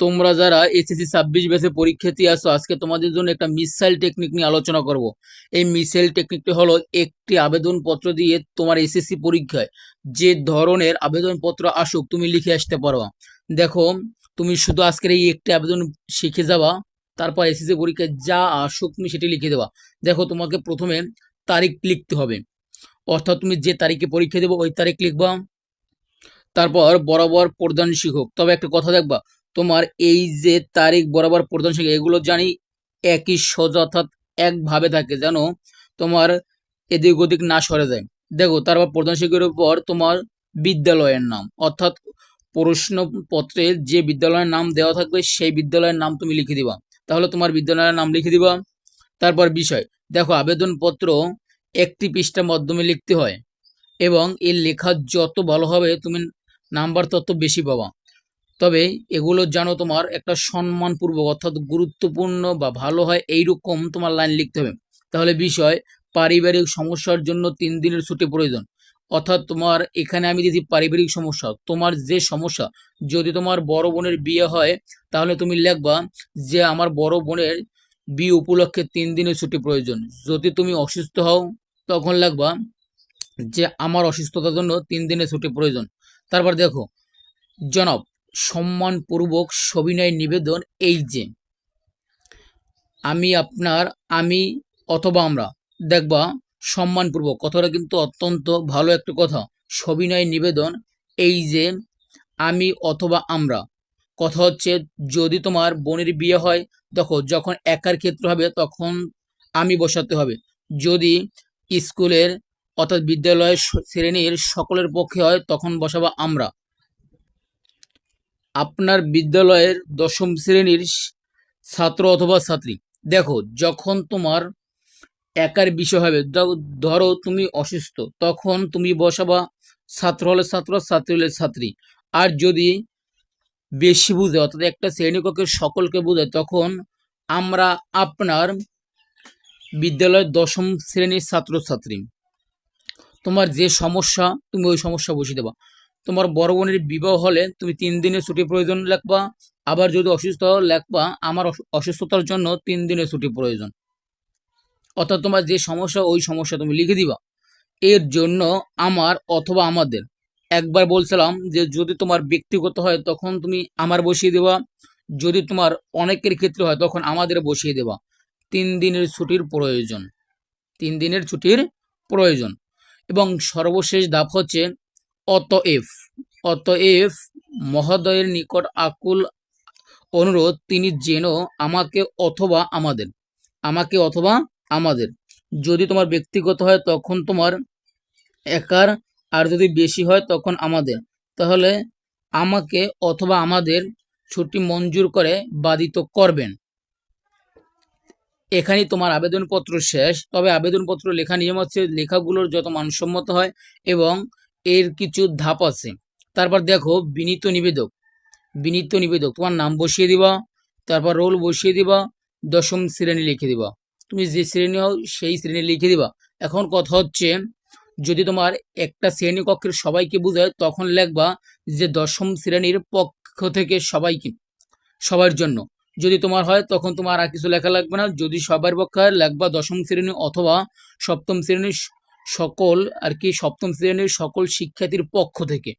তোমরা যারা এসএসসি 26 ব্যাচে পরীক্ষা দিয়ে আসো, আজকে তোমাদের জন্য একটা মিসাইল টেকনিক নিয়ে আলোচনা করব। এই মিসাইল টেকনিকটি হলো একটি আবেদনপত্র দিয়ে তোমার এসএসসি পরীক্ষায় যে ধরনের আবেদনপত্র আসুক তুমি লিখে আসতে পারবা। দেখো, তুমি শুধু আজকের এই একটি আবেদন শিখে যাবা, তারপর এসএসসি পরীক্ষায় যা আসুক তুমি সেটি লিখে দেবা। দেখো, তোমাকে প্রথমে তারিখ লিখতে হবে, অর্থাৎ তুমি যে তারিখে পরীক্ষা দেবো ওই তারিখ লিখবা। তারপর বরাবর প্রধান শিক্ষক, তবে একটা কথা দেখবা, তোমার এই যে তারিখ বরাবর প্রধান শিক্ষক এগুলো জানি একই সোজা অর্থাৎ একভাবে থাকে, যেন তোমার এদিক ওদিক না সরে যায়। দেখো, তারপর প্রধান শিক্ষকের উপর তোমার বিদ্যালয়ের নাম, অর্থাৎ প্রশ্নপত্রে যে বিদ্যালয়ের নাম দেওয়া থাকবে সেই বিদ্যালয়ের নাম তুমি লিখে দিবা। তাহলে তোমার বিদ্যালয়ের নাম লিখে দিবা। তারপর বিষয়, দেখো আবেদনপত্র একটি পৃষ্ঠার মাধ্যমে লিখতে হয় এবং এর লেখা যত ভালো হবে তুমি নাম্বার তত বেশি পাবা। তবে এগুলো জানো তোমার একটা সম্মানপূর্বক অর্থাৎ গুরুত্বপূর্ণ বা ভালো হয় এইরকম তোমার লাইন লিখতে হবে। তাহলে বিষয়, পারিবারিক সমস্যার জন্য 3 দিনের ছুটি প্রয়োজন। অর্থাৎ তোমার এখানে আমি দিয়েছি পারিবারিক সমস্যা, তোমার যে সমস্যা, যদি তোমার বড় বোনের বিয়ে হয় তাহলে তুমি লিখবা যে আমার বড় বোনের বিয়ে উপলক্ষে 3 দিনের ছুটি প্রয়োজন। যদি তুমি অসুস্থ হও তখন লিখবা যে আমার অসুস্থতার জন্য 3 দিনের ছুটি প্রয়োজন। তারপর দেখো, জনাব, সম্মানপূর্বক সবিনয় নিবেদন, এই যে আমি আপনার, আমি অথবা আমরা, দেখবা সম্মানপূর্বক কথাটা কিন্তু অত্যন্ত ভালো একটা কথা। সবিনয় নিবেদন, এই যে আমি অথবা আমরা, কথা হচ্ছে যদি তোমার বোনের বিয়ে হয়, দেখো যখন একার ক্ষেত্র হবে তখন আমি বসাতে হবে। যদি স্কুলের অর্থাৎ বিদ্যালয়ের শ্রেণীর সকলের পক্ষে হয় তখন বসাবা আমরা। আপনার বিদ্যালয়ের 10ম শ্রেণীর ছাত্র অথবা ছাত্রী, দেখো যখন তোমার একার বিষয় হবে, ধরো তুমি অসুস্থ, তখন তুমি বসাবা ছাত্র হলে ছাত্র, ছাত্রী হলে ছাত্রী। আর যদি বেশি বুঝে অর্থাৎ একটা শ্রেণীকক্ষের সকলকে বোঝায় তখন আমরা আপনার বিদ্যালয়ের 10ম শ্রেণীর ছাত্রছাত্রী। তোমার যে সমস্যা তুমি ওই সমস্যা বসিয়ে দেবা। তোমার বড় বোনের বিবাহ হলে তুমি 3 দিনের ছুটি প্রয়োজন লিখবা। আবার যদি অসুস্থ হও লিখবা আমার অসুস্থতার জন্য 3 দিনের ছুটি প্রয়োজন। অর্থাৎ তোমার যে সমস্যা ওই সমস্যা তুমি লিখে দিবা। এর জন্য আমার অথবা আমাদের, একবার বলছিলাম যে যদি তোমার ব্যক্তিগত হয় তখন তুমি আমার বসিয়ে দেবা, যদি তোমার অনেকের ক্ষেত্রে হয় তখন আমাদের বসিয়ে দেবা। 3 দিনের ছুটির প্রয়োজন, 3 দিনের ছুটির প্রয়োজন। এবং সর্বশেষ ধাপ হচ্ছে অতএব। অতএব মহোদয়ের নিকট আকুল অনুরোধ, তিনি যেন আমাকে অথবা আমাদের, আমাকে অথবা আমাদের, যদি তোমার ব্যক্তিগত হয় তখন তোমার একার, আর যদি বেশি হয় তখন আমাদের, তাহলে আমাকে অথবা আমাদের ছুটি মঞ্জুর করে বাধিত করবেন। এখানেই তোমার আবেদনপত্র শেষ। তবে আবেদনপত্র লেখা নিয়ম হচ্ছে লেখাগুলোর যত মানসম্মত হয় এবং এর কিছু ধাপ আছে। তারপর দেখো, বিনীত নিবেদক, বিনীত নিবেদক তোমার নাম বসিয়ে দিবা, তারপর রোল বসিয়ে দিবা, 10ম শ্রেণী লিখে দিবা। তুমি যে শ্রেণী হও সেই শ্রেণী লিখে দিবা। এখন কথা হচ্ছে, যদি তোমার একটা শ্রেণীকক্ষের সবাইকে বোঝায় তখন লিখবা যে 10ম শ্রেণীর পক্ষ থেকে সবাইকে, সবার জন্য। যদি তোমার হয় তখন তোমার আর কিছু লেখা লাগবে না। যদি সবার পক্ষে হয় লিখবা 10ম শ্রেণী অথবা 7ম শ্রেণীর সকল, আর কি 7ম শ্রেণীর সকল শিক্ষার্থীর পক্ষ থেকে।